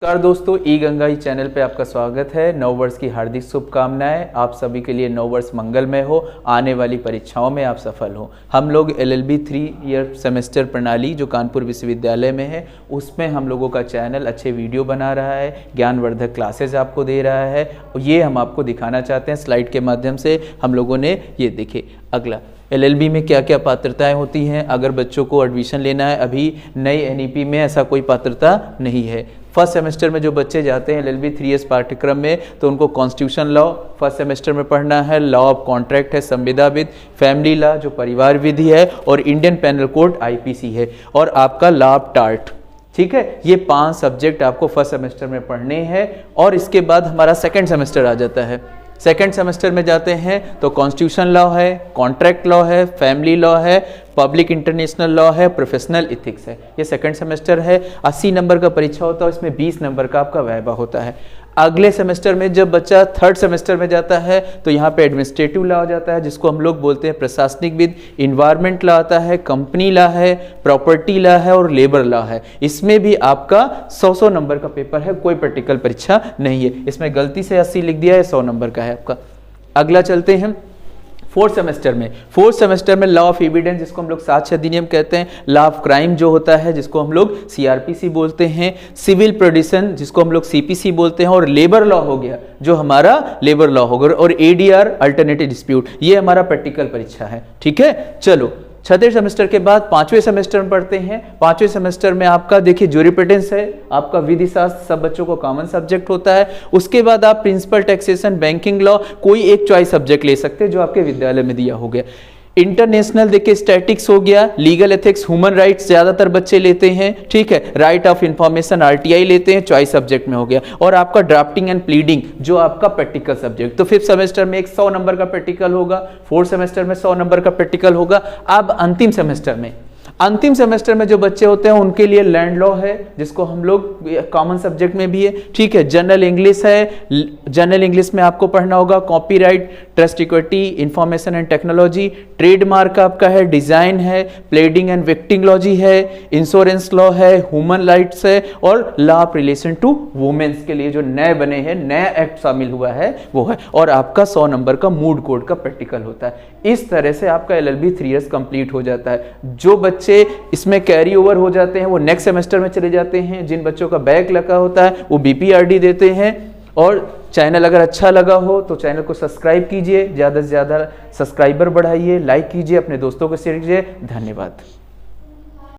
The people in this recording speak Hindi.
नमस्कार दोस्तों, ई गंगाई चैनल पे आपका स्वागत है। नव वर्ष की हार्दिक शुभकामनाएं। आप सभी के लिए नव वर्ष मंगलमय हो, आने वाली परीक्षाओं में आप सफल हो। हम लोग LLB 3 ईयर सेमेस्टर प्रणाली जो कानपुर विश्वविद्यालय में है, उसमें हम लोगों का चैनल अच्छे वीडियो बना रहा है, ज्ञानवर्धक क्लासेज आपको दे रहा है। ये हम आपको दिखाना चाहते हैं स्लाइड के माध्यम से। हम लोगों ने ये देखे अगला LLB में क्या क्या पात्रताएं होती हैं। अगर बच्चों को एडमिशन लेना है, अभी नई NEP में ऐसा कोई पात्रता नहीं है। फर्स्ट सेमेस्टर में जो बच्चे जाते हैं LLB 3 ईयर्स पाठ्यक्रम में, तो उनको कॉन्स्टिट्यूशन लॉ फर्स्ट सेमेस्टर में पढ़ना है, लॉ ऑफ कॉन्ट्रैक्ट है, संविदा विद, फैमिली लॉ जो परिवार विधि है, और इंडियन पेनल कोड IPC है, और आपका लॉ ऑफ टार्ट। ठीक है, ये 5 सब्जेक्ट आपको फर्स्ट सेमेस्टर में पढ़ने हैं। और इसके बाद हमारा सेकेंड सेमेस्टर आ जाता है। सेकेंड सेमेस्टर में जाते हैं तो कॉन्स्टिट्यूशन लॉ है, कॉन्ट्रैक्ट लॉ है, फैमिली लॉ है, पब्लिक इंटरनेशनल लॉ है, प्रोफेशनल इथिक्स है। ये सेकेंड सेमेस्टर है। 80 नंबर का परीक्षा होता है, इसमें 20 नंबर का आपका वाइवा होता है। अगले सेमेस्टर में जब बच्चा थर्ड सेमेस्टर में जाता है तो यहाँ पे एडमिनिस्ट्रेटिव लॉ आ जाता है, जिसको हम लोग बोलते हैं प्रशासनिक विद, इन्वायरमेंट लॉ आता है, कंपनी लॉ है, प्रॉपर्टी लॉ है, और लेबर लॉ है। इसमें भी आपका 100 नंबर का पेपर है, कोई प्रैक्टिकल परीक्षा नहीं है। इसमें गलती से 80 लिख दिया है, 100 नंबर का है आपका। अगला चलते हैं फोर्थ सेमेस्टर में लॉ ऑफ एविडेंस, जिसको हम लोग साक्ष्य अधिनियम कहते हैं, लॉ ऑफ क्राइम जो होता है, जिसको हम लोग CRPC बोलते हैं, सिविल प्रोडिशन जिसको हम लोग CPC बोलते हैं, और लेबर लॉ हो गया जो हमारा लेबर लॉ होगा, और ADR अल्टरनेटिव डिस्प्यूट। ये हमारा प्रैक्टिकल परीक्षा है। ठीक है, चलो छठे सेमेस्टर के बाद पांचवें सेमेस्टर में पढ़ते हैं। पांचवें सेमेस्टर में आपका देखिए ज्यूरिप्रूडेंस है, आपका विधि शास्त्र सब बच्चों को कॉमन सब्जेक्ट होता है। उसके बाद आप प्रिंसिपल टैक्सेशन, बैंकिंग लॉ, कोई एक चॉइस सब्जेक्ट ले सकते हैं जो आपके विद्यालय में दिया हो गया। इंटरनेशनल देखिए स्टैटिक्स हो गया, लीगल एथिक्स, ह्यूमन राइट्स ज्यादातर बच्चे लेते हैं। ठीक है, राइट ऑफ इंफॉर्मेशन RTI लेते हैं, चॉइस सब्जेक्ट में हो गया। और आपका ड्राफ्टिंग एंड प्लीडिंग जो आपका प्रैक्टिकल सब्जेक्ट, तो फिफ्थ सेमेस्टर में एक 100 नंबर का प्रैक्टिकल होगा, फोर्थ सेमेस्टर में 100 नंबर का प्रैक्टिकल होगा। अब अंतिम सेमेस्टर में जो बच्चे होते हैं उनके लिए लैंड लॉ है, जिसको हम लोग कॉमन सब्जेक्ट में भी है। ठीक है, जनरल इंग्लिश है, जनरल इंग्लिश में आपको पढ़ना होगा copyright, trust equity, information and technology, trademark आपका है, डिजाइन है, प्लेडिंग एंड विक्टिंगोलॉजी है, इंश्योरेंस लॉ है, ह्यूमन राइट्स है, और law of relation to women's के लिए जो नए बने हैं, नया एक्ट शामिल हुआ है वो है। और आपका 100 नंबर का मूड कोड का प्रैक्टिकल होता है। इस तरह से आपका LLB 3 ईयर्स कंप्लीट हो जाता है। जो बच्चे इसमें कैरी ओवर हो जाते हैं वो नेक्स्ट सेमेस्टर में चले जाते हैं। जिन बच्चों का बैक लगा होता है वो BPRD देते हैं। और चैनल अगर अच्छा लगा हो तो चैनल को सब्सक्राइब कीजिए, ज़्यादा से ज़्यादा सब्सक्राइबर बढ़ाइए, लाइक कीजिए, अपने दोस्तों को शेयर कीजिए। धन्यवाद।